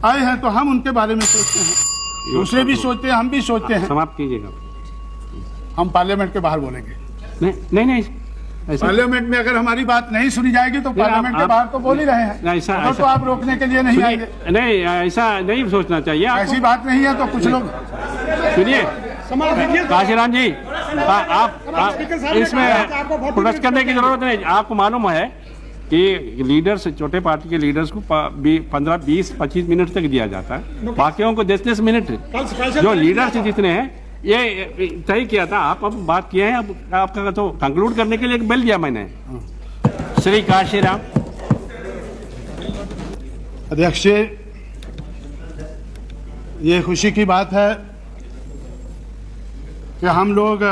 आए हैं तो हम उनके बारे में सोचते हैं, दूसरे भी सोचते हैं, हम भी सोचते हैं। समाप्त कीजिएगा। हम पार्लियामेंट के बाहर बोलेंगे। नहीं पार्लियामेंट में अगर हमारी बात नहीं सुनी जाएगी तो पार्लियामेंट के बाहर तो बोल ही रहे हैं। ऐसा तो आप रोकने के लिए नहीं आएंगे। नहीं, ऐसा नहीं सोचना चाहिए। ऐसी बात नहीं है तो कुछ लोग सुनिए काशीराम जी, आप इसमें प्रोटेस्ट करने की जरूरत नहीं। आपको मालूम है कि लीडर्स, छोटे पार्टी के लीडर्स को 15, 20, 25 मिनट तक दिया जाता है, बाकियों को 10-10 मिनट। जो लीडर्स जितने हैं ये तय किया था, आप अब बात किए हैं, अब आपका तो कंक्लूड करने के लिए एक बेल दिया मैंने। श्री काशीराम। अध्यक्ष, ये खुशी की बात है कि हम लोग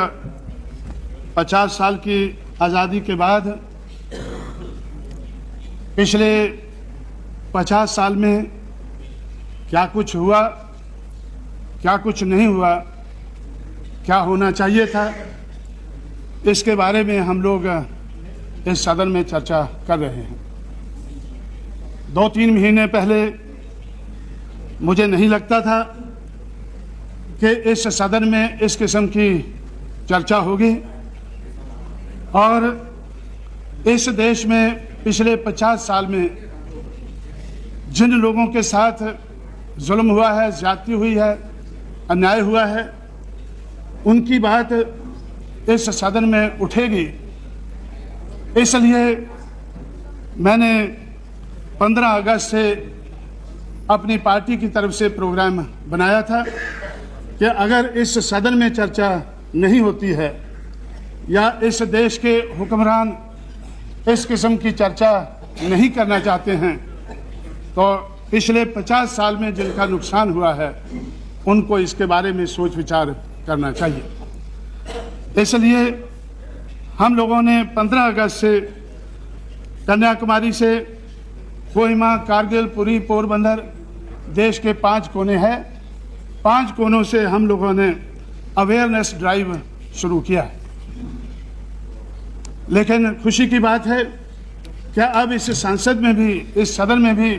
50 साल की आज़ादी के बाद पिछले 50 साल में क्या कुछ हुआ, क्या कुछ नहीं हुआ, क्या होना चाहिए था, इसके बारे में हम लोग इस सदन में चर्चा कर रहे हैं। 2-3 महीने पहले मुझे नहीं लगता था कि इस सदन में इस किस्म की चर्चा होगी और इस देश में पिछले 50 साल में जिन लोगों के साथ जुल्म हुआ है, ज्यादती हुई है, अन्याय हुआ है, उनकी बात इस सदन में उठेगी। इसलिए मैंने 15 अगस्त से अपनी पार्टी की तरफ से प्रोग्राम बनाया था कि अगर इस सदन में चर्चा नहीं होती है या इस देश के हुक्मरान इस किस्म की चर्चा नहीं करना चाहते हैं तो पिछले 50 साल में जिनका नुकसान हुआ है उनको इसके बारे में सोच विचार करना चाहिए। इसलिए हम लोगों ने 15 अगस्त से कन्याकुमारी से कोहिमा, कारगिल, पुरी, पोरबंदर, देश के 5 कोने हैं, 5 कोनों से हम लोगों ने अवेयरनेस ड्राइव शुरू किया है। लेकिन खुशी की बात है कि अब इस संसद में भी, इस सदन में भी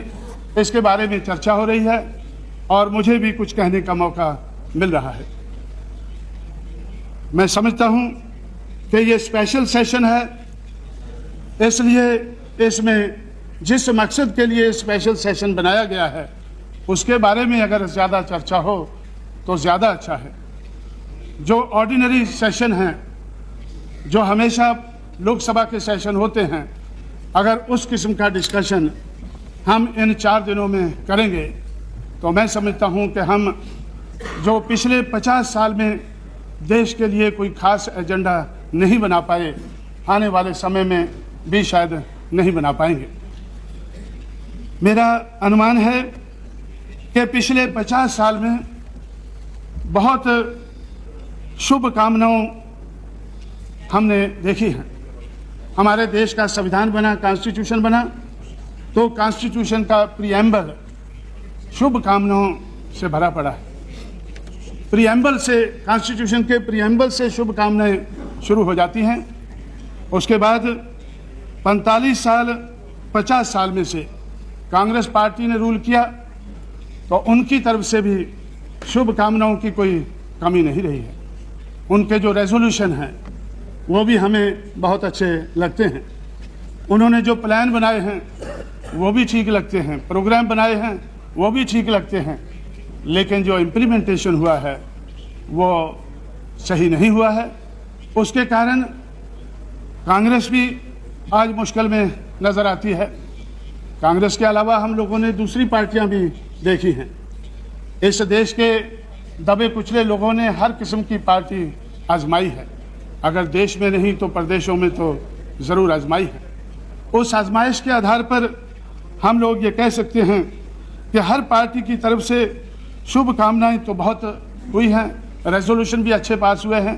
इसके बारे में चर्चा हो रही है और मुझे भी कुछ कहने का मौका मिल रहा है। मैं समझता हूं कि ये स्पेशल सेशन है, इसलिए इसमें जिस मकसद के लिए स्पेशल सेशन बनाया गया है उसके बारे में अगर ज़्यादा चर्चा हो तो ज़्यादा अच्छा है। जो ऑर्डिनरी सेशन हैं, जो हमेशा लोकसभा के सेशन होते हैं, अगर उस किस्म का डिस्कशन हम इन 4 दिनों में करेंगे तो मैं समझता हूं कि हम जो पिछले 50 साल में देश के लिए कोई खास एजेंडा नहीं बना पाए, आने वाले समय में भी शायद नहीं बना पाएंगे। मेरा अनुमान है कि पिछले 50 साल में बहुत शुभ कामनाओं हमने देखी हैं। हमारे देश का संविधान बना, कॉन्स्टिट्यूशन बना, तो कॉन्स्टिट्यूशन का प्रीएम्बल शुभ कामनाओं से भरा पड़ा है। प्रीएम्बल से, कॉन्स्टिट्यूशन के प्रीएम्बल से शुभ कामनाएं शुरू हो जाती हैं। उसके बाद 45 साल, 50 साल में से कांग्रेस पार्टी ने रूल किया तो उनकी तरफ से भी शुभ कामनाओं की कोई कमी नहीं रही है। उनके जो रेजोल्यूशन हैं वो भी हमें बहुत अच्छे लगते हैं। उन्होंने जो प्लान बनाए हैं वो भी ठीक लगते हैं, प्रोग्राम बनाए हैं वो भी ठीक लगते हैं, लेकिन जो इम्प्लीमेंटेशन हुआ है वो सही नहीं हुआ है। उसके कारण कांग्रेस भी आज मुश्किल में नज़र आती है। कांग्रेस के अलावा हम लोगों ने दूसरी पार्टियां भी देखी हैं। इस देश के दबे कुचले लोगों ने हर किस्म की पार्टी आजमाई है, अगर देश में नहीं तो प्रदेशों में तो ज़रूर आजमाई है। उस आजमाइश के आधार पर हम लोग ये कह सकते हैं कि हर पार्टी की तरफ से शुभ कामनाएं तो बहुत हुई हैं, रेजोल्यूशन भी अच्छे पास हुए हैं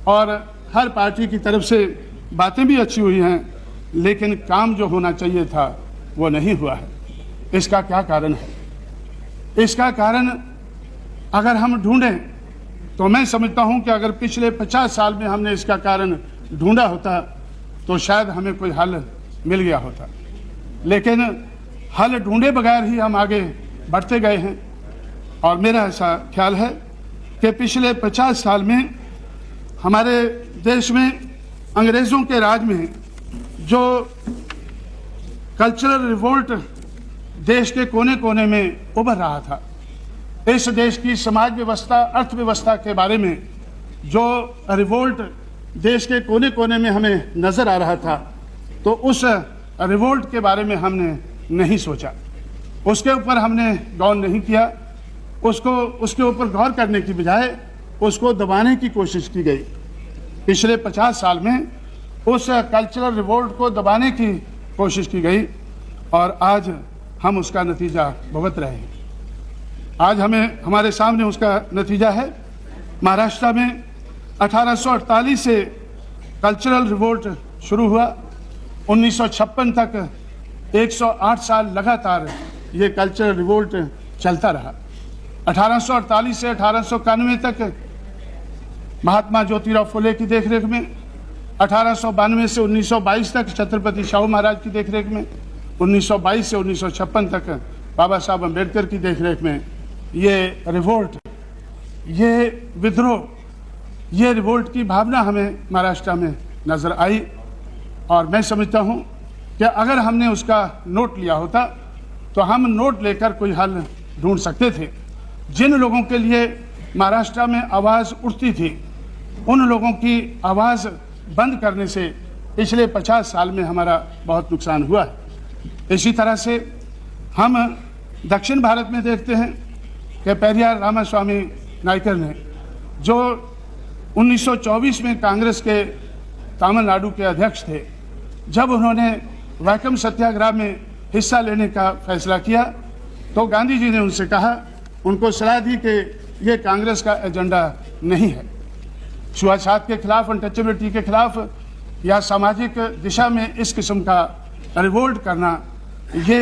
और हर पार्टी की तरफ से बातें भी अच्छी हुई हैं, लेकिन काम जो होना चाहिए था वो नहीं हुआ है। इसका क्या कारण है? इसका कारण अगर हम ढूंढें तो मैं समझता हूं कि अगर पिछले 50 साल में हमने इसका कारण ढूंढा होता तो शायद हमें कोई हल मिल गया होता, लेकिन हल ढूंढे बगैर ही हम आगे बढ़ते गए हैं। और मेरा ऐसा ख्याल है कि पिछले 50 साल में हमारे देश में अंग्रेज़ों के राज में जो कल्चरल रिवोल्ट देश के कोने कोने में उभर रहा था, इस देश की समाज व्यवस्था, अर्थव्यवस्था के बारे में जो रिवोल्ट देश के कोने कोने में हमें नज़र आ रहा था, तो उस रिवोल्ट के बारे में हमने नहीं सोचा, उसके ऊपर हमने गौर नहीं किया। उसके ऊपर गौर करने की बजाय उसको दबाने की कोशिश की गई। पिछले 50 साल में उस कल्चरल रिवोल्ट को दबाने की कोशिश की गई और आज हम उसका नतीजा भुगत रहे हैं। आज हमारे सामने उसका नतीजा है। महाराष्ट्र में 1848 से कल्चरल रिवोल्ट शुरू हुआ, 1956 तक 108 साल लगातार ये कल्चरल रिवोल्ट चलता रहा। 1848 से 1891 तक महात्मा ज्योतिराव फुले की देखरेख में, 1892 से 1922 तक छत्रपति शाहू महाराज की देखरेख में, 1922 से 1956 तक बाबा साहब अम्बेडकर की देखरेख में ये रिवोल्ट, ये विद्रोह, ये रिवोल्ट की भावना हमें महाराष्ट्र में नज़र आई। और मैं समझता हूँ कि अगर हमने उसका नोट लिया होता तो हम नोट लेकर कोई हल ढूंढ सकते थे। जिन लोगों के लिए महाराष्ट्र में आवाज़ उठती थी, उन लोगों की आवाज़ बंद करने से पिछले 50 साल में हमारा बहुत नुकसान हुआ है। इसी तरह से हम दक्षिण भारत में देखते हैं कि पेरियार रामास्वामी नायकर ने जो 1924 में कांग्रेस के तमिलनाडु के अध्यक्ष थे, जब उन्होंने वैकम सत्याग्रह में हिस्सा लेने का फैसला किया तो गांधी जी ने उनसे कहा, उनको सलाह दी कि ये कांग्रेस का एजेंडा नहीं है। छुआछूत के खिलाफ, अनटचेबिलिटी के खिलाफ या सामाजिक दिशा में इस किस्म का रिवोल्ट करना ये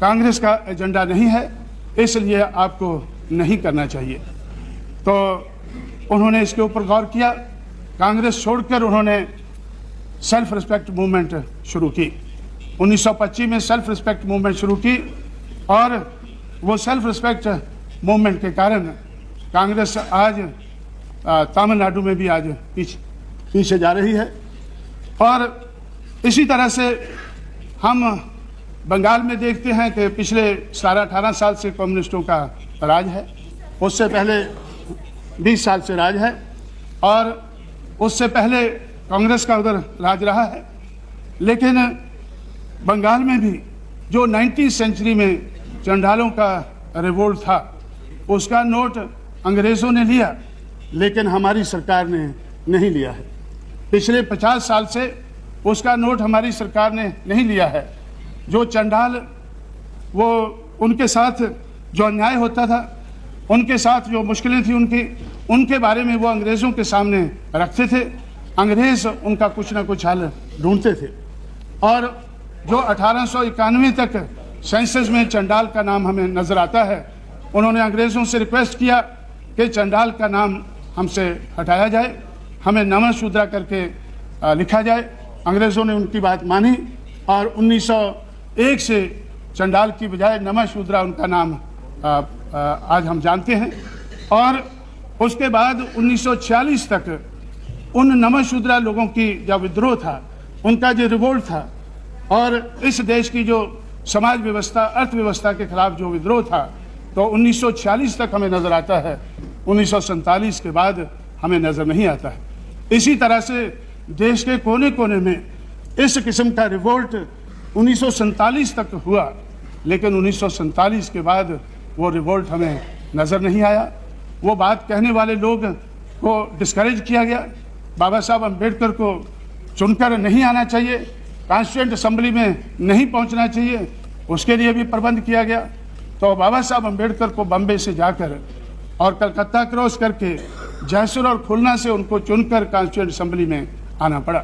कांग्रेस का एजेंडा नहीं है, इसलिए आपको नहीं करना चाहिए। तो उन्होंने इसके ऊपर गौर किया। कांग्रेस छोड़कर उन्होंने सेल्फ रिस्पेक्ट मूवमेंट शुरू की। 1925 में सेल्फ रिस्पेक्ट मूवमेंट शुरू की और वो सेल्फ रिस्पेक्ट मूवमेंट के कारण कांग्रेस आज तमिलनाडु में भी आज पीछे जा रही है। और इसी तरह से हम बंगाल में देखते हैं कि पिछले 17-18 साल से कम्युनिस्टों का राज है, उससे पहले 20 साल से राज है और उससे पहले कांग्रेस का उधर राज रहा है। लेकिन बंगाल में भी जो 19वीं सेंचुरी में चंडालों का रिवोल्ट था, उसका नोट अंग्रेज़ों ने लिया, लेकिन हमारी सरकार ने नहीं लिया है। पिछले 50 साल से उसका नोट हमारी सरकार ने नहीं लिया है। जो चंडाल, वो उनके साथ जो अन्याय होता था, उनके साथ जो मुश्किलें थी उनके बारे में वो अंग्रेज़ों के सामने रखते थे। अंग्रेज़ उनका कुछ ना कुछ हल ढूंढते थे। और जो 1891 तक सेंसस में चंडाल का नाम हमें नज़र आता है, उन्होंने अंग्रेज़ों से रिक्वेस्ट किया कि चंडाल का नाम हमसे हटाया जाए, हमें नमः शूद्रा करके लिखा जाए। अंग्रेज़ों ने उनकी बात मानी और 1901 से चंडाल की बजाय नमः शूद्रा उनका नाम आज हम जानते हैं। और उसके बाद 1946 तक उन नमः शूद्रा लोगों की जो विद्रोह था, उनका जो रिवोल्ट था और इस देश की जो समाज व्यवस्था, अर्थव्यवस्था के खिलाफ जो विद्रोह था, तो 1946 तक हमें नज़र आता है। 1947 के बाद हमें नज़र नहीं आता है। इसी तरह से देश के कोने कोने में इस किस्म का रिवोल्ट 1947 तक हुआ, लेकिन 1947 के बाद वो रिवोल्ट हमें नज़र नहीं आया। वो बात कहने वाले लोग को डिस्करेज किया गया। बाबा साहब अम्बेडकर को चुनकर नहीं आना चाहिए, कॉन्स्टिट्यूएंट असेंबली में नहीं पहुंचना चाहिए, उसके लिए भी प्रबंध किया गया। तो बाबा साहब अम्बेडकर को बम्बे से जाकर और कलकत्ता क्रॉस करके जयसुर और खुलना से उनको चुनकर कॉन्स्टिट्यूएंट असेंबली में आना पड़ा।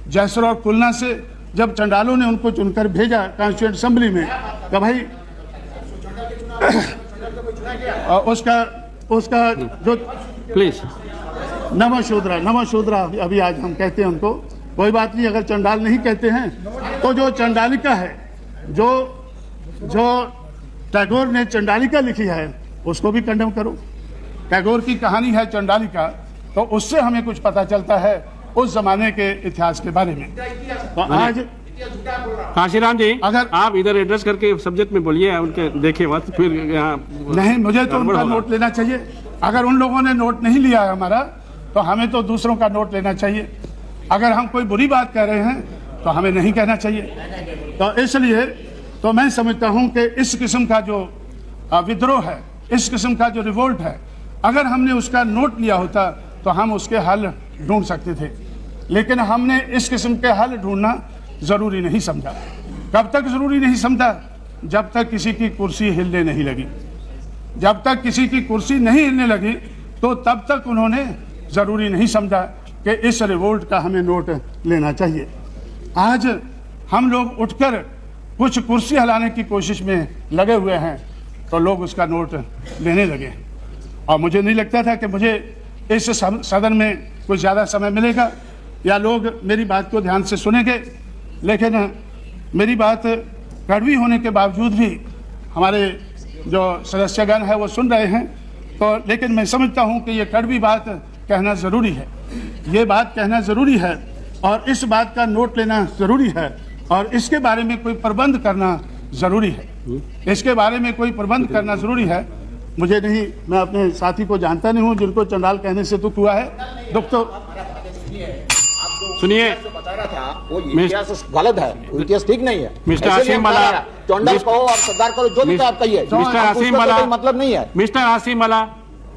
जयसुर और खुलना से जब चंडालों ने उनको चुनकर भेजा कॉन्स्टिट्यूएंट असेंबली में, तो भाई उसका जो प्लीज नमः शूद्रा अभी आज हम कहते हैं उनको, कोई बात नहीं, अगर चंडाल नहीं कहते हैं तो जो चंडालिका है, जो टैगोर ने चंडालिका लिखी है, उसको भी कंडेम करो। टैगोर की कहानी है चंडालिका, तो उससे हमें कुछ पता चलता है उस जमाने के इतिहास के बारे में। तो आज काशीराम जी, अगर आप इधर एड्रेस करके सब्जेक्ट में बोलिए, उनके देखे मत फिर यहाँ नहीं, मुझे तो उनका होगा। नोट लेना चाहिए। अगर उन लोगों ने नोट नहीं लिया है हमारा, तो हमें तो दूसरों का नोट लेना चाहिए। अगर हम कोई बुरी बात कह रहे हैं तो हमें नहीं कहना चाहिए। तो इसलिए तो मैं समझता हूं कि इस किस्म का जो विद्रोह है, इस किस्म का जो रिवोल्ट है, अगर हमने उसका नोट लिया होता तो हम उसके हल ढूंढ सकते थे, लेकिन हमने इस किस्म के हल ढूंढना जरूरी नहीं समझा। कब तक जरूरी नहीं समझा? जब तक किसी की कुर्सी हिलने नहीं लगी। जब तक किसी की कुर्सी नहीं हिलने लगी तो तब तक उन्होंने जरूरी नहीं समझा कि इस रिवोल्ट का हमें नोट लेना चाहिए। आज हम लोग उठकर कुछ कुर्सी हिलाने की कोशिश में लगे हुए हैं तो लोग उसका नोट लेने लगे। और मुझे नहीं लगता था कि मुझे इस सदन में कुछ ज़्यादा समय मिलेगा या लोग मेरी बात को ध्यान से सुनेंगे, लेकिन मेरी बात कड़वी होने के बावजूद भी हमारे जो सदस्यगण है वो सुन रहे हैं। तो लेकिन मैं समझता हूं कि ये कड़वी बात कहना ज़रूरी है, ये बात कहना ज़रूरी है और इस बात का नोट लेना ज़रूरी है और इसके बारे में कोई प्रबंध करना ज़रूरी है। इसके बारे में कोई प्रबंध करना ज़रूरी है। मुझे नहीं, मैं अपने साथी को जानता नहीं हूँ जिनको चंडाल कहने से दुख हुआ है। दुख तो सुनिए, बता रहा था वो इतिहास गलत है, इतिहास ठीक नहीं है। मिस्टर आसिम मला, चंडाल कहो और सरदार कहो, जो भी आप कहिए, मिस्टर आसिम मला, मतलब नहीं है। मिस्टर आसिम मला,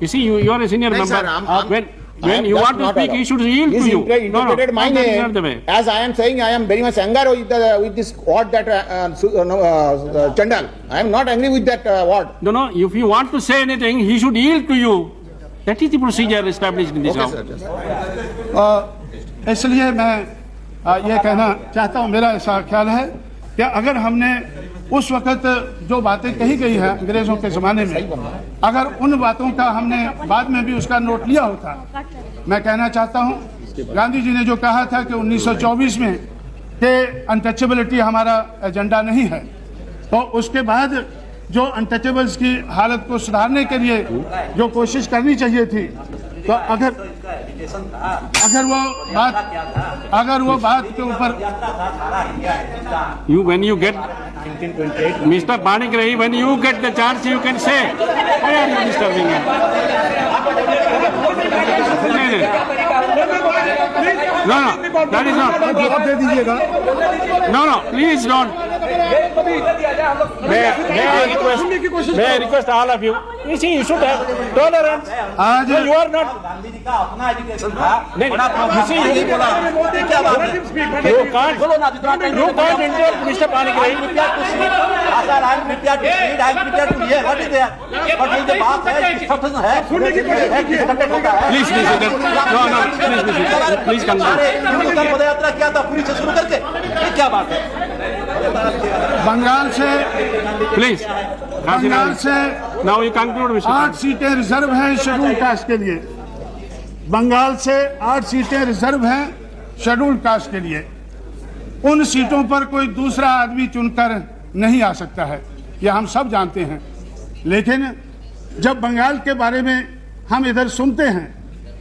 you see, you are a senior नहीं, member. sir, When you want to speak, he should yield to you. Interpreted my that is name not the way. as I am saying. I am very much angry with this word that Chandal. I am not angry with that word. No, if you want to say anything, he should yield to you. That is the procedure established in this Okay, house. sir. इसलिए मैं ये कहना चाहता हूँ, मेरा ऐसा ख्याल है कि अगर हमने उस वक़्त जो बातें कही गई है अंग्रेज़ों के ज़माने में, अगर उन बातों का हमने बाद में भी उसका नोट लिया होता, मैं कहना चाहता हूँ गांधी जी ने जो कहा था कि 1924 में कि अनटचेबिलिटी हमारा एजेंडा नहीं है, तो उसके बाद जो अनटचेबल्स की हालत को सुधारने के लिए जो कोशिश करनी चाहिए थी, तो अगर वो बात के ऊपर When you get Mr. Panigrahi, when you get the chance, you can say, why are you disturbing him? No, that is not. जवाब दे दीजिएगा। No, please don't. May I request all of you? You see, you should have tolerance. आज No, you are not. Gandhi ji का अपना education था। नहीं, you see, क्या बात है? you can't. बोलो ना, जितना time You can't interrupt Mr. Panigrahi. I am prepared to read, I am prepared to hear. What is there? But ये जो बात है, discussion है, conduct होता है। Please, please continue. हिंदुस्तान पदयात्रा किया था पूरी से शुरू करके, ये क्या बात है? बंगाल से Please. बंगाल से Now you conclude, Mr. 8 सीटें रिजर्व हैं शेड्यूल कास्ट के लिए। बंगाल से 8 सीटें रिजर्व हैं शेड्यूल कास्ट के लिए। उन सीटों पर कोई दूसरा आदमी चुनकर नहीं आ सकता है, यह हम सब जानते हैं। लेकिन जब बंगाल के बारे में हम इधर सुनते हैं,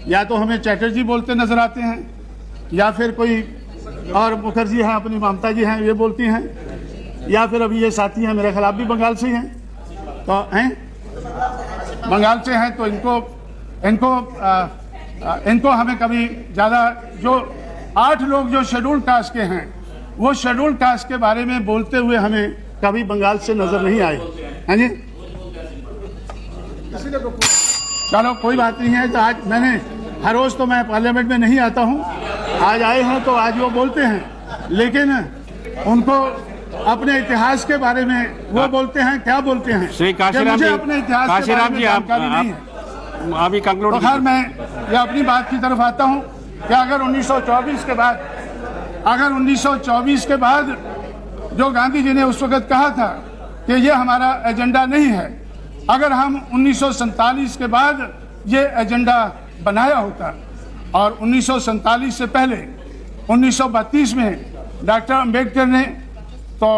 या तो हमें चैटर्जी बोलते नजर आते हैं या फिर कोई और मुखर्जी हैं, अपनी ममता जी हैं, ये बोलती हैं, या फिर अभी ये साथी हैं मेरे खिलाफ भी बंगाल से हैं, तो हैं बंगाल से हैं, तो इनको हमें कभी ज़्यादा, जो 8 लोग जो शेड्यूल कास्ट के हैं, वो शेड्यूल कास्ट के बारे में बोलते हुए हमें कभी बंगाल से नजर नहीं आए हैं जी। चलो कोई बात नहीं है। तो आज मैंने हर रोज़ तो मैं पार्लियामेंट में नहीं आता हूँ, आज आए हैं तो आज वो बोलते हैं, लेकिन उनको अपने इतिहास के बारे में वो बोलते हैं, क्या बोलते हैं श्री कि काशीराम मुझे जी, अपने इतिहास के बारे काशीराम में जी, जानकारी नहीं है। अभी कंक्लूड। तो खैर मैं ये अपनी बात की तरफ आता हूँ कि अगर 1924 के बाद जो गांधी जी ने उस वक़्त कहा था कि ये हमारा एजेंडा नहीं है, अगर हम 1947 के बाद ये एजेंडा बनाया होता और 1947 से पहले 1932 में डॉक्टर अंबेडकर ने तो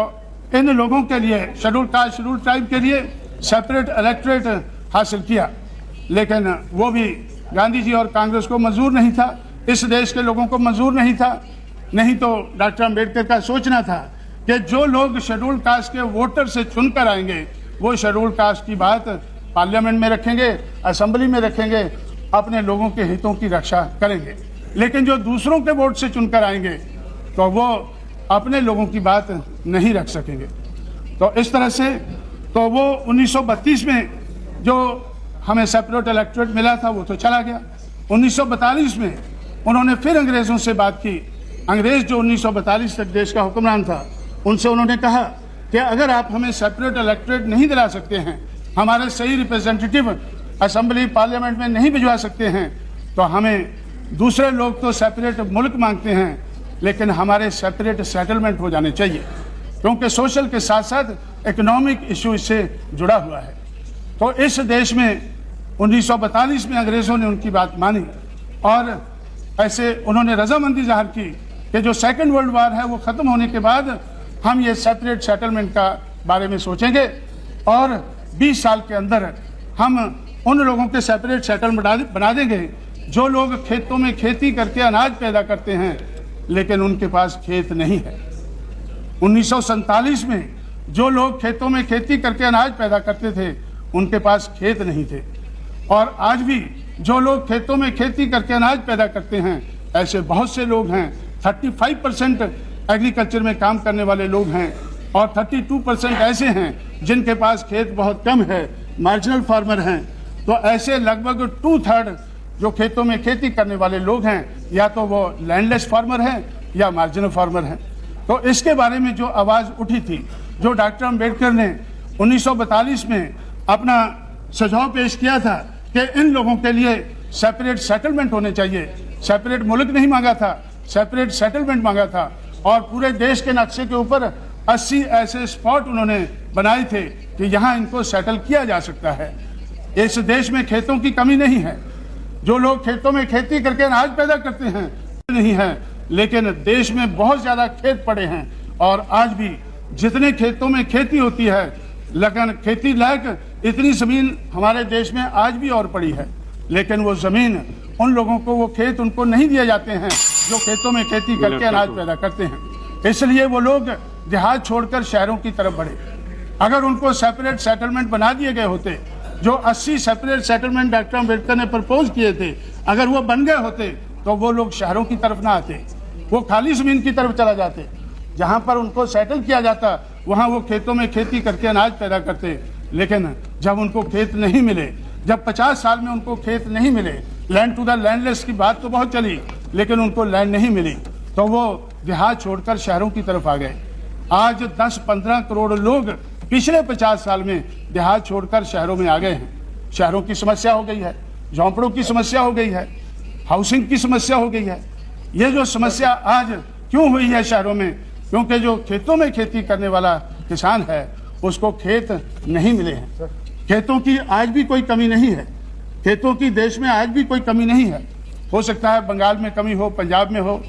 इन लोगों के लिए, शेड्यूल कास्ट शेड्यूल ट्राइब के लिए सेपरेट इलेक्टोरेट हासिल किया, लेकिन वो भी गांधी जी और कांग्रेस को मंजूर नहीं था, इस देश के लोगों को मंजूर नहीं था। नहीं तो डॉक्टर अंबेडकर का सोचना था कि जो लोग शेड्यूल कास्ट के वोटर से चुनकर आएंगे वो शेड्यूल कास्ट की बात पार्लियामेंट में रखेंगे, असेंबली में रखेंगे, अपने लोगों के हितों की रक्षा करेंगे। लेकिन जो दूसरों के वोट से चुनकर आएंगे तो वो अपने लोगों की बात नहीं रख सकेंगे। तो इस तरह से तो वो 1932 में जो हमें सेपरेट इलेक्टोरेट मिला था वो तो चला गया। 1942 में उन्होंने फिर अंग्रेज़ों से बात की। अंग्रेज़ जो 1942 तक देश का हुक्मरान था, उनसे उन्होंने कहा कि अगर आप हमें सेपरेट इलेक्टोरेट नहीं दिला सकते हैं, हमारे सही रिप्रेजेंटेटिव असेंबली पार्लियामेंट में नहीं भिजवा सकते हैं, तो हमें दूसरे लोग तो सेपरेट मुल्क मांगते हैं, लेकिन हमारे सेपरेट सेटलमेंट हो जाने चाहिए, क्योंकि सोशल के साथ साथ इकोनॉमिक इशू इससे जुड़ा हुआ है। तो इस देश में 1942 में अंग्रेज़ों ने उनकी बात मानी और ऐसे उन्होंने रजामंदी जाहिर की कि जो सेकेंड वर्ल्ड वार है वो ख़त्म होने के बाद हम ये सेपरेट सेटलमेंट का बारे में सोचेंगे और 20 साल के अंदर हम उन लोगों के सेपरेट सेटलमेंट बना देंगे जो लोग खेतों में खेती करके अनाज पैदा करते हैं लेकिन उनके पास खेत नहीं है। 1947 में जो लोग खेतों में खेती करके अनाज पैदा करते थे उनके पास खेत नहीं थे, और आज भी जो लोग खेतों में खेती करके अनाज पैदा करते हैं ऐसे बहुत से लोग हैं। 35% एग्रीकल्चर में काम करने वाले लोग हैं और 32% ऐसे हैं जिनके पास खेत बहुत कम है, मार्जिनल फार्मर हैं। तो ऐसे लगभग 2/3 जो खेतों में खेती करने वाले लोग हैं या तो वो लैंडलेस फार्मर हैं या मार्जिनल फार्मर हैं। तो इसके बारे में जो आवाज़ उठी थी, जो डॉक्टर अंबेडकर ने 1942 में अपना सुझाव पेश किया था कि इन लोगों के लिए सेपरेट सेटलमेंट होने चाहिए, सेपरेट मुल्क नहीं मांगा था, सेपरेट सेटलमेंट मांगा था, और पूरे देश के नक्शे के ऊपर 80 ऐसे स्पॉट उन्होंने बनाए थे कि यहाँ इनको सेटल किया जा सकता है। इस देश में खेतों की कमी नहीं है, जो लोग खेतों में खेती करके अनाज पैदा करते हैं नहीं है, लेकिन देश में बहुत ज़्यादा खेत पड़े हैं और आज भी जितने खेतों में खेती होती है, लेकिन खेती लायक इतनी ज़मीन हमारे देश में आज भी और पड़ी है, लेकिन वो ज़मीन उन लोगों को, वो खेत उनको नहीं दिए जाते हैं जो खेतों में खेती करके अनाज पैदा करते हैं। इसलिए वो लोग देहात छोड़कर शहरों की तरफ बढ़े। अगर उनको सेपरेट सेटलमेंट बना दिए गए होते, जो 80 सेपरेट सेटलमेंट डॉक्टर अम्बेडकर ने प्रपोज किए थे, अगर वो बन गए होते तो वो लोग शहरों की तरफ ना आते, वो खाली ज़मीन की तरफ चला जाते। जहाँ पर उनको सेटल किया जाता वहाँ वो खेतों में खेती करके अनाज पैदा करते। लेकिन जब उनको खेत नहीं मिले, जब 50 साल में उनको खेत नहीं मिले, लैंड टू द लैंडलेस की बात तो बहुत चली लेकिन उनको लैंड नहीं मिली, तो वो देहात छोड़कर शहरों की तरफ आ गए। आज 10-15 करोड़ लोग पिछले 50 साल में देहात छोड़कर शहरों में आ गए हैं। शहरों की समस्या हो गई है, झोंपड़ों की समस्या हो गई है, हाउसिंग की समस्या हो गई है। ये जो समस्या आज क्यों हुई है शहरों में, क्योंकि जो खेतों में खेती करने वाला किसान है उसको खेत नहीं मिले हैं। खेतों की आज भी कोई कमी नहीं है, खेतों की देश में आज भी कोई कमी नहीं है। हो सकता है बंगाल में कमी हो, पंजाब में हो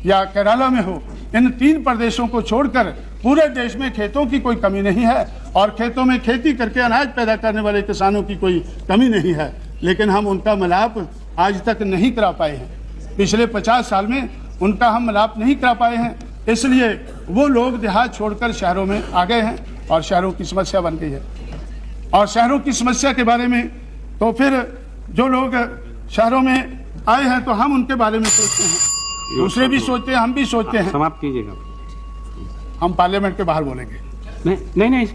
या केरला में हो, इन 3 प्रदेशों को छोड़कर पूरे देश में खेतों की कोई कमी नहीं है और खेतों में खेती करके अनाज पैदा करने वाले किसानों की कोई कमी नहीं है, लेकिन हम उनका मिलाप आज तक नहीं करा पाए हैं। पिछले 50 साल में उनका हम मिलाप नहीं करा पाए हैं, इसलिए वो लोग देहात छोड़कर शहरों में आ गए हैं और शहरों की समस्या बन गई है। और शहरों की समस्या के बारे में तो फिर जो लोग शहरों में आए हैं तो हम उनके बारे में सोचते हैं, दूसरे भी सोचते हैं, हम भी सोचते हैं। समाप्त कीजिएगा। हम पार्लियामेंट के बाहर बोलेंगे। नहीं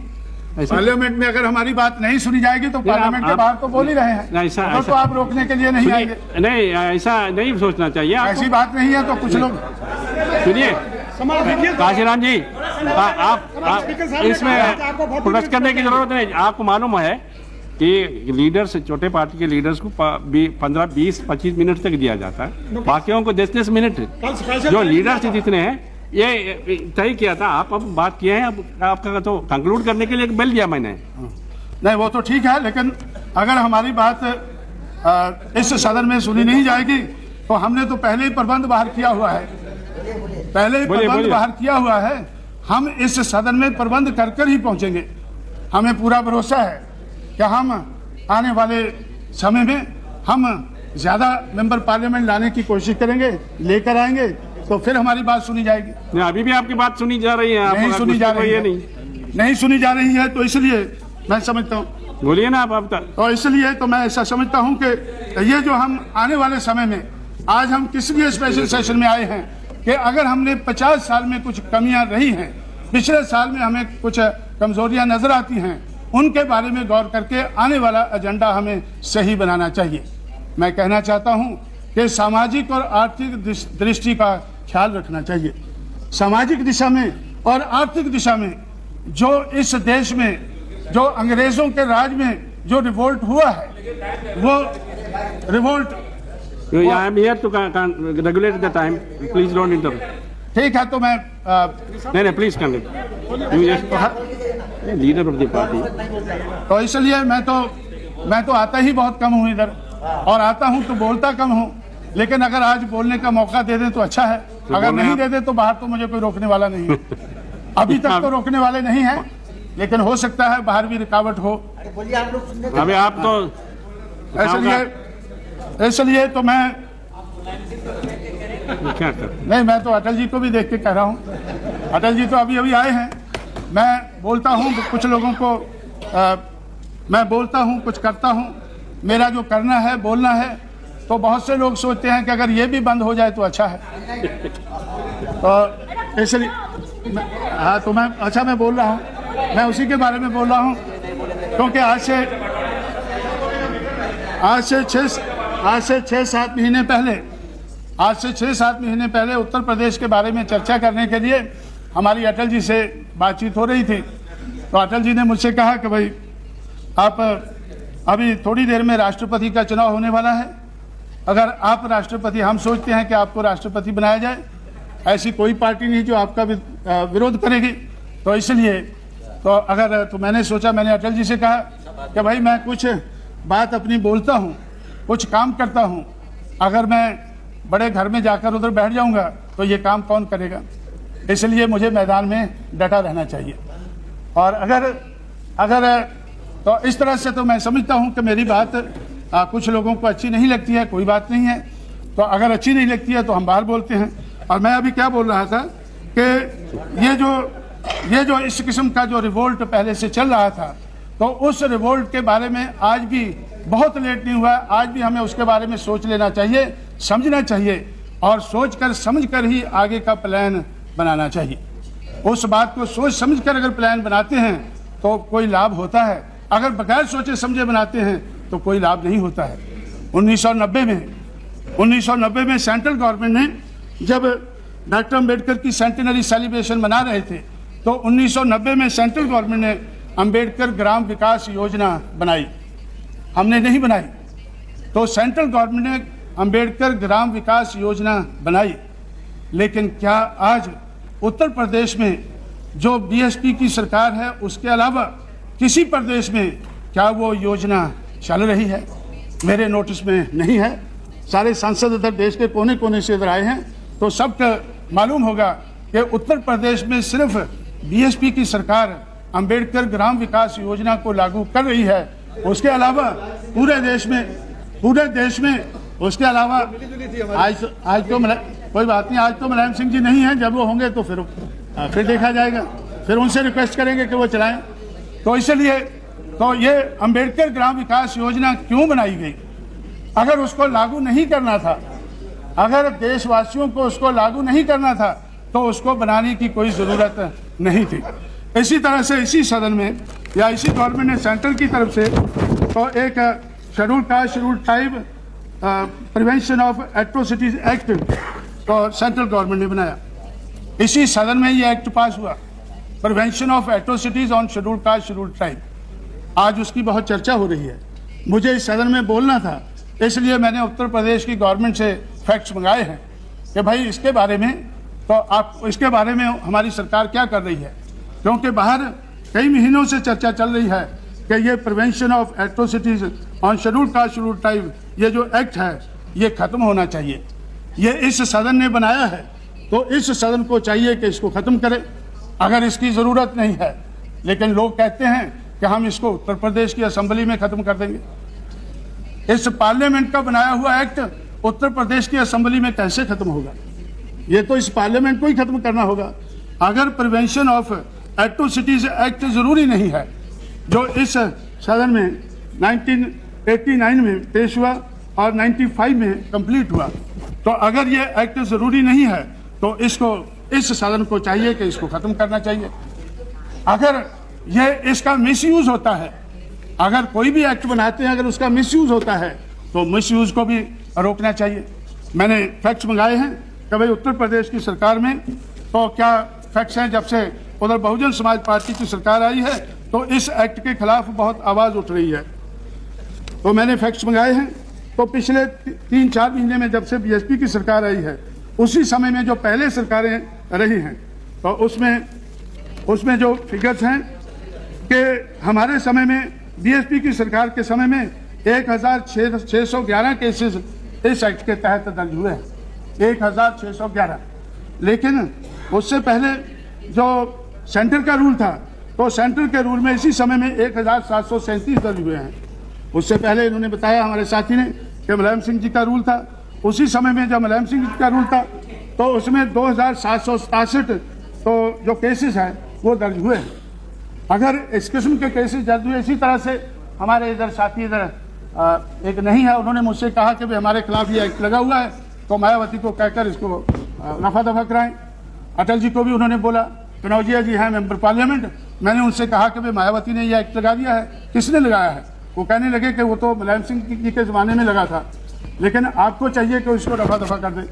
पार्लियामेंट में अगर हमारी बात नहीं सुनी जाएगी तो पार्लियामेंट के बाहर तो बोल ही रहे हैं, ऐसा तो आप रोकने के लिए नहीं आएंगे। नहीं, ऐसा नहीं सोचना चाहिए। ऐसी बात नहीं है तो कुछ लोग सुनिए। काशीराम जी, आप इसमें प्रोटेस्ट करने की जरूरत नहीं। आपको मालूम है कि लीडर्स, छोटे पार्टी के लीडर्स को 15, 20, 25 मिनट तक दिया जाता है, बाकियों को 10-10 मिनट। जो लीडर्स जितने हैं ये तय किया था, आप अब बात किए हैं, अब आपका तो कंक्लूड करने के लिए बेल दिया मैंने। नहीं, वो तो ठीक है, लेकिन अगर हमारी बात इस सदन में सुनी नहीं जाएगी तो हमने तो पहले ही प्रबंध बाहर किया हुआ है, पहले ही प्रबंध बाहर किया हुआ है हम इस सदन में प्रबंध कर कर ही पहुंचेंगे। हमें पूरा भरोसा है कि हम आने वाले समय में हम ज़्यादा मेंबर पार्लियामेंट लाने की कोशिश करेंगे, लेकर आएंगे तो फिर हमारी बात सुनी जाएगी। नहीं, अभी भी आपकी बात सुनी जा रही है। नहीं सुनी जा रही है, नहीं सुनी जा रही है, तो इसलिए मैं समझता हूँ, बोलिए ना आप तक। तो इसलिए तो मैं ऐसा समझता हूँ कि ये जो हम आने वाले समय में, आज हम किस लिए स्पेशल सेशन में आए हैं कि अगर हमने 50 साल में कुछ कमियां रही हैं, पिछले साल में हमें कुछ कमजोरियां नजर आती हैं, उनके बारे में गौर करके आने वाला एजेंडा हमें सही बनाना चाहिए। मैं कहना चाहता हूं कि सामाजिक और आर्थिक दृष्टि का ख्याल रखना चाहिए। सामाजिक दिशा में और आर्थिक दिशा में जो इस देश में जो अंग्रेजों के राज में जो रिवोल्ट हुआ है, वो revolt I am here to regulate the time. Please don't interrupt. ठीक है, तो मैं नहीं, please continue. You just leader of the party. तो इसलिए मैं तो आता ही बहुत कम हूँ इधर, और आता हूँ तो बोलता कम हूँ, लेकिन अगर आज बोलने का मौका दे दे तो अच्छा है, अगर नहीं दे दे तो बाहर तो मुझे कोई रोकने वाला नहीं है। अभी तक तो रोकने वाले नहीं है, लेकिन हो सकता है बाहर भी रुकावट हो। अभी आप तो इसलिए तो मैं क्या कर, नहीं, मैं तो अटल जी को भी देख के कह रहा हूँ। अटल जी तो अभी अभी आए हैं। मैं बोलता हूँ कुछ लोगों को, मैं बोलता हूँ कुछ करता हूँ। मेरा जो करना है, बोलना है, तो बहुत से लोग सोचते हैं कि अगर ये भी बंद हो जाए तो अच्छा है। तो इसलिए हाँ, तो मैं अच्छा मैं बोल रहा हूँ, मैं उसी के बारे में बोल रहा हूँ, क्योंकि आज से 6-7 महीने पहले उत्तर प्रदेश के बारे में चर्चा करने के लिए हमारी अटल जी से बातचीत हो रही थी। तो अटल जी ने मुझसे कहा कि भाई आप अभी थोड़ी देर में राष्ट्रपति का चुनाव होने वाला है, अगर आप राष्ट्रपति, हम सोचते हैं कि आपको राष्ट्रपति बनाया जाए, ऐसी कोई पार्टी नहीं जो आपका विरोध करेगी। तो इसलिए तो मैंने सोचा, मैंने अटल जी से कहा कि भाई मैं कुछ बात अपनी बोलता हूँ, कुछ काम करता हूँ, अगर मैं बड़े घर में जाकर उधर बैठ जाऊंगा तो ये काम कौन करेगा, इसलिए मुझे मैदान में डटा रहना चाहिए। और अगर तो इस तरह से तो मैं समझता हूँ कि मेरी बात कुछ लोगों को अच्छी नहीं लगती है, कोई बात नहीं है, तो अगर अच्छी नहीं लगती है तो हम बाहर बोलते हैं। और मैं अभी क्या बोल रहा था कि ये जो इस किस्म का जो रिवोल्ट पहले से चल रहा था, तो उस रिवोल्ट के बारे में आज भी बहुत लेट नहीं हुआ, आज भी हमें उसके बारे में सोच लेना चाहिए, समझना चाहिए, और सोच कर समझ कर ही आगे का प्लान बनाना चाहिए। उस बात को सोच समझ कर अगर प्लान बनाते हैं तो कोई लाभ होता है, अगर बगैर सोचे समझे बनाते हैं तो कोई लाभ नहीं होता है। 1990 में सेंट्रल गवर्नमेंट ने, जब डॉक्टर अम्बेडकर की सेंटेनरी सेलिब्रेशन मना रहे थे, तो 1990 में सेंट्रल गवर्नमेंट ने अम्बेडकर ग्राम विकास योजना बनाई, हमने नहीं बनाई। तो सेंट्रल गवर्नमेंट ने अम्बेडकर ग्राम विकास योजना बनाई, लेकिन क्या आज उत्तर प्रदेश में जो बीएसपी की सरकार है, उसके अलावा किसी प्रदेश में क्या वो योजना चल रही है? मेरे नोटिस में नहीं है। सारे सांसद इधर देश के कोने कोने से इधर आए हैं, तो सबको मालूम होगा कि उत्तर प्रदेश में सिर्फ बीएसपी की सरकार अम्बेडकर ग्राम विकास योजना को लागू कर रही है। उसके अलावा पूरे देश में उसके अलावा आज तो कोई बात नहीं, आज तो मुलायम सिंह जी नहीं है, जब वो होंगे तो फिर देखा जाएगा, फिर उनसे रिक्वेस्ट करेंगे कि वो चलाएं। तो इसलिए तो ये अम्बेडकर ग्राम विकास योजना क्यों बनाई गई? अगर उसको लागू नहीं करना था, अगर देशवासियों को उसको लागू नहीं करना था, तो उसको बनाने की कोई ज़रूरत नहीं थी। इसी तरह से इसी सदन में या इसी गवर्नमेंट ने सेंट्रल की तरफ से तो एक schedule caste schedule tribe prevention of atrocities act तो सेंट्रल गवर्नमेंट ने बनाया। इसी सदन में ये एक्ट पास हुआ, prevention of atrocities on schedule caste schedule tribe. आज उसकी बहुत चर्चा हो रही है। मुझे इस सदन में बोलना था, इसलिए मैंने उत्तर प्रदेश की गवर्नमेंट से फैक्ट्स मंगाए हैं कि भाई इसके बारे में तो आप इसके बारे में हमारी सरकार क्या कर रही है, क्योंकि बाहर कई महीनों से चर्चा चल रही है कि ये prevention of atrocities on schedule caste schedule tribe, ये जो एक्ट है ये खत्म होना चाहिए। ये इस सदन ने बनाया है, तो इस सदन को चाहिए कि इसको खत्म करे। अगर इसकी ज़रूरत नहीं है, लेकिन लोग कहते हैं कि हम इसको उत्तर प्रदेश की असेंबली में ख़त्म कर देंगे। इस पार्लियामेंट का बनाया हुआ एक्ट उत्तर प्रदेश की असेंबली में कैसे ख़त्म होगा? ये तो इस पार्लियामेंट को ही ख़त्म करना होगा। अगर प्रिवेंशन ऑफ एट्रोसिटीज एक्ट ज़रूरी नहीं है, जो इस सदन में 1989 में पेश हुआ और 95 में कंप्लीट हुआ, तो अगर ये एक्ट ज़रूरी नहीं है तो इसको, इस सदन को चाहिए कि इसको ख़त्म करना चाहिए। अगर ये इसका मिसयूज़ होता है, अगर कोई भी एक्ट बनाते हैं अगर उसका मिसयूज़ होता है तो मिसयूज़ को भी रोकना चाहिए। मैंने फैक्ट्स मंगाए हैं कि भाई उत्तर प्रदेश की सरकार में तो क्या फैक्ट्स हैं, जब से उधर बहुजन समाज पार्टी की सरकार आई है तो इस एक्ट के खिलाफ बहुत आवाज़ उठ रही है। तो मैंने फैक्ट्स मंगाए हैं। तो पिछले 3-4 महीने में जब से बीएसपी की सरकार आई है, उसी समय में जो पहले सरकारें रही हैं, तो उसमें जो फिगर्स हैं कि हमारे समय में, बीएसपी की सरकार के समय में 1611 केसेस इस एक्ट के तहत दर्ज हुए हैं, 1611। लेकिन उससे पहले जो सेंटर का रूल था, तो सेंटर के रूल में इसी समय में 1737 दर्ज हुए हैं। उससे पहले इन्होंने बताया हमारे साथी ने कि मुलायम सिंह जी का रूल था। उसी समय में जब मुलायम सिंह जी का रूल था तो उसमें 2767 तो जो केसेस हैं वो दर्ज हुए हैं। अगर इस किस्म के केसेस दर्ज हुए, इसी तरह से हमारे इधर साथी इधर एक नहीं है, उन्होंने मुझसे कहा कि भाई हमारे खिलाफ ये एक्ट लगा हुआ है, तो मायावती को कहकर इसको रफा दफा कराएं। अटल जी को भी उन्होंने बोला, कनौजिया जी हैं मेंबर पार्लियामेंट, मैंने उनसे कहा कि भाई मायावती ने यह एक्ट लगा दिया है, किसने लगाया है? वो कहने लगे कि वो तो मुलायम सिंह जी के ज़माने में लगा था, लेकिन आपको चाहिए कि उसको रफा दफा कर दें।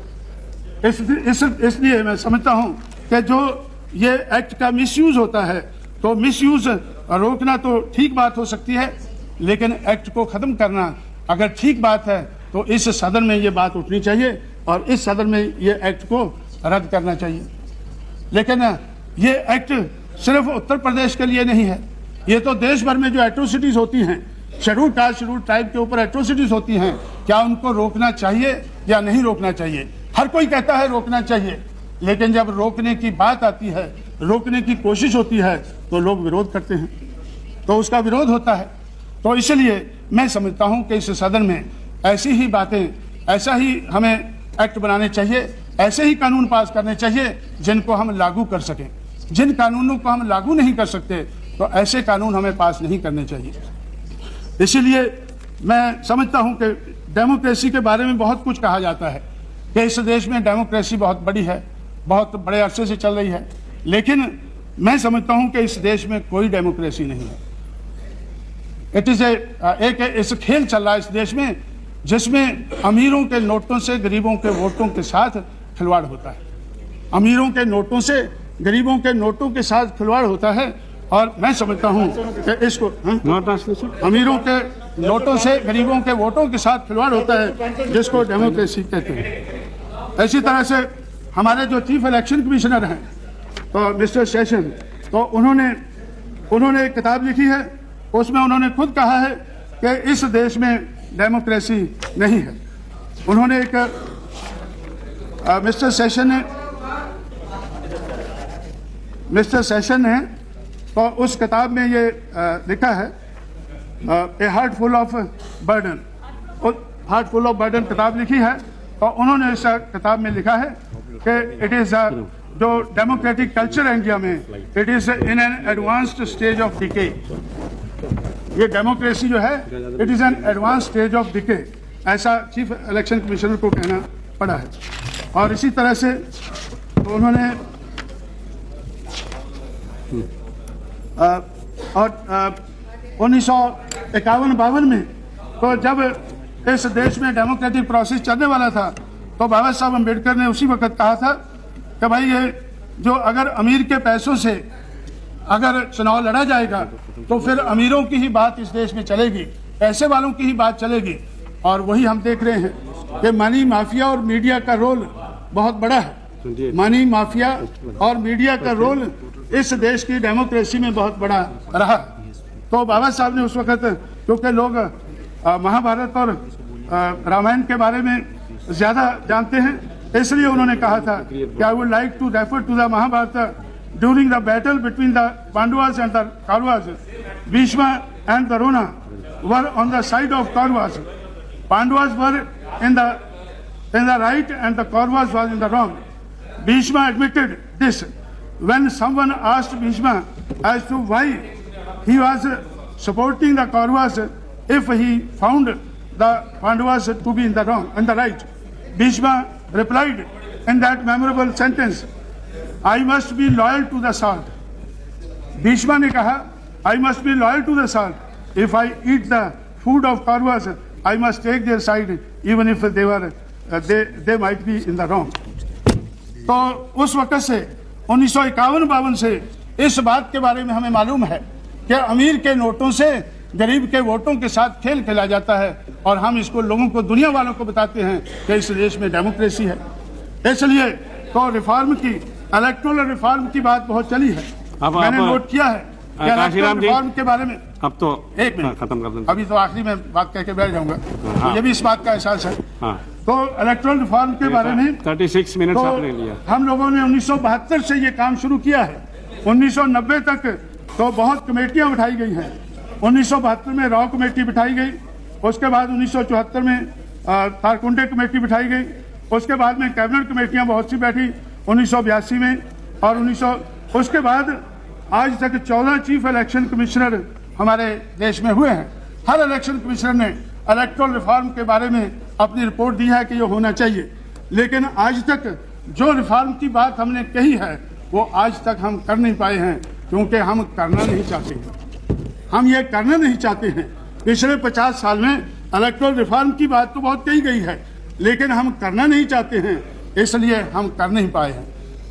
इसलिए मैं समझता हूँ कि जो ये एक्ट का मिसयूज़ होता है, तो मिसयूज़ रोकना तो ठीक बात हो सकती है, लेकिन एक्ट को ख़त्म करना अगर ठीक बात है तो इस सदन में ये बात उठनी चाहिए और इस सदन में ये एक्ट को रद्द करना चाहिए। लेकिन ये एक्ट सिर्फ उत्तर प्रदेश के लिए नहीं है, ये तो देश भर में जो एट्रोसिटीज़ होती हैं, शेड्यूल कास्ट शेड्यूल ट्राइब के ऊपर एट्रोसिटीज़ होती हैं, क्या उनको रोकना चाहिए या नहीं रोकना चाहिए? हर कोई कहता है रोकना चाहिए, लेकिन जब रोकने की बात आती है, रोकने की कोशिश होती है, तो लोग विरोध करते हैं, तो उसका विरोध होता है। तो इसलिए मैं समझता हूं कि इस सदन में ऐसी ही बातें, ऐसा ही हमें एक्ट बनाने चाहिए, ऐसे ही कानून पास करने चाहिए जिनको हम लागू कर सकें। जिन कानूनों को हम लागू नहीं कर सकते, तो ऐसे कानून हमें पास नहीं करने चाहिए। इसीलिए मैं समझता हूं कि डेमोक्रेसी के बारे में बहुत कुछ कहा जाता है कि इस देश में डेमोक्रेसी बहुत बड़ी है, बहुत बड़े अरसे से चल रही है, लेकिन मैं समझता हूं कि इस देश में कोई डेमोक्रेसी नहीं है। इट इज़ एक खेल चल रहा है इस देश में, जिसमें अमीरों के नोटों से गरीबों के वोटों के साथ खिलवाड़ होता है। अमीरों के नोटों से गरीबों के नोटों के साथ खिलवाड़ होता है, और मैं समझता हूं कि इसको अमीरों के नोटों से गरीबों के वोटों के साथ खिलवाड़ होता है, जिसको डेमोक्रेसी कहते हैं। इसी तरह से हमारे जो चीफ इलेक्शन कमिश्नर हैं, तो मिस्टर सेशन, तो उन्होंने एक किताब लिखी है, उसमें उन्होंने खुद कहा है कि इस देश में डेमोक्रेसी नहीं है। उन्होंने एक मिस्टर सेशन ने तो उस किताब में ये लिखा है, ए heart full of burden, heart full of burden किताब लिखी है, और उन्होंने इस किताब में लिखा है कि इट इज़ जो डेमोक्रेटिक कल्चर है इंडिया में, it is in an advanced stage of decay. ये डेमोक्रेसी जो है, it is an advance stage of decay, ऐसा चीफ इलेक्शन कमिश्नर को कहना पड़ा है। और इसी तरह से तो उन्होंने और 1951-52 में तो जब इस देश में डेमोक्रेटिक प्रोसेस चलने वाला था, तो बाबा साहब अम्बेडकर ने उसी वक्त कहा था कि भाई ये जो अगर अमीर के पैसों से अगर चुनाव लड़ा जाएगा तो फिर अमीरों की ही बात इस देश में चलेगी, पैसे वालों की ही बात चलेगी। और वही हम देख रहे हैं कि मनी माफिया और मीडिया का रोल बहुत बड़ा है। मनी माफिया और मीडिया का रोल इस देश की डेमोक्रेसी में बहुत बड़ा रहा। तो बाबा साहब ने उस वक्त, क्योंकि लोग महाभारत और रामायण के बारे में ज़्यादा जानते हैं, इसलिए उन्होंने कहा था कि I would like to refer to the Mahabharata during the battle between the Pandavas and the Kauravas, Bhishma and Drona were on the side of Kauravas. Pandavas were in the right and the Kauravas was in the wrong. Bhishma admitted this when someone asked Bhishma as to why he was supporting the Kauravas if he found the Pandavas to be in the wrong and the right. Bhishma replied in that memorable sentence, I must be loyal to the salt. Bhishma ने कहा, I must be loyal to the salt. If I eat the food of Kauravas, I must take their side even if they were they might be in the wrong. तो उस वक्त से 1951-52 से इस बात के बारे में हमें मालूम है कि अमीर के नोटों से गरीब के वोटों के साथ खेल खेला जाता है और हम इसको लोगों को, दुनिया वालों को बताते हैं कि इस देश में डेमोक्रेसी है। इसलिए तो रिफॉर्म की, इलेक्टोरल रिफॉर्म की बात बहुत चली है। मैंने नोट किया है कि इलेक्टोरल रिफॉर्म के बारे में, अब तो एक मिनट खत्म कर दें, अभी तो आखिरी में बात कह के बैठ जाऊंगा। तो ये भी इस बात का एहसास है। तो इलेक्टोरल रिफॉर्म के बारे में 36 मिनट तो आपने लिया। हम लोगों ने 1972 से ये काम शुरू किया है। 1990 तक तो बहुत कमेटियां उठाई गई हैं। 1972 में रॉ कमेटी बिठाई गई, उसके बाद 1974 में तारकुंडे कमेटी बिठाई गई, उसके बाद में कैबिनेट कमेटियां बहुत सी बैठी 1982 में, और उसके बाद आज तक 14 चीफ इलेक्शन कमिश्नर हमारे देश में हुए हैं। हर इलेक्शन कमिश्नर ने इलेक्टोरल रिफॉर्म के बारे में अपनी रिपोर्ट दी है कि ये होना चाहिए, लेकिन आज तक जो रिफॉर्म की बात हमने कही है वो आज तक हम कर नहीं पाए हैं, क्योंकि हम करना नहीं चाहते हैं। हम ये करना नहीं चाहते हैं। पिछले 50 साल में इलेक्टोरल रिफॉर्म की बात तो बहुत कही गई है, लेकिन हम करना नहीं चाहते हैं, इसलिए हम कर नहीं पाए हैं।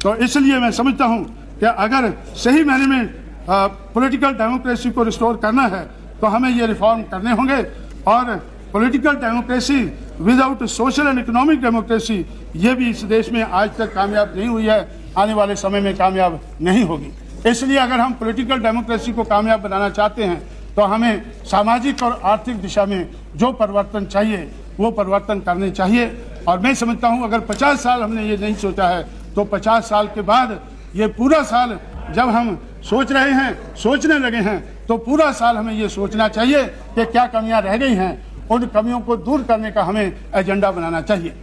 तो इसलिए मैं समझता हूँ कि अगर सही मायने में पॉलिटिकल डेमोक्रेसी को रिस्टोर करना है तो हमें ये रिफॉर्म करने होंगे, और political democracy without social and economic democracy ये भी इस देश में आज तक कामयाब नहीं हुई है, आने वाले समय में कामयाब नहीं होगी। इसलिए अगर हम पॉलिटिकल डेमोक्रेसी को कामयाब बनाना चाहते हैं तो हमें सामाजिक और आर्थिक दिशा में जो परिवर्तन चाहिए वो परिवर्तन करने चाहिए। और मैं समझता हूँ अगर 50 साल हमने ये नहीं सोचा है तो 50 साल के बाद ये पूरा साल जब हम सोच रहे हैं, सोचने लगे हैं, तो पूरा साल हमें ये सोचना चाहिए कि क्या कमियां रह गई हैं, उन कमियों को दूर करने का हमें एजेंडा बनाना चाहिए।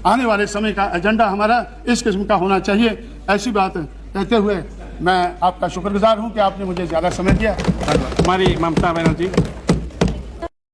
आने वाले समय का एजेंडा हमारा इस किस्म का होना चाहिए। ऐसी बात कहते हुए मैं आपका शुक्रगुजार हूं कि आपने मुझे ज़्यादा समय दिया। हमारी ममता बनर्जी।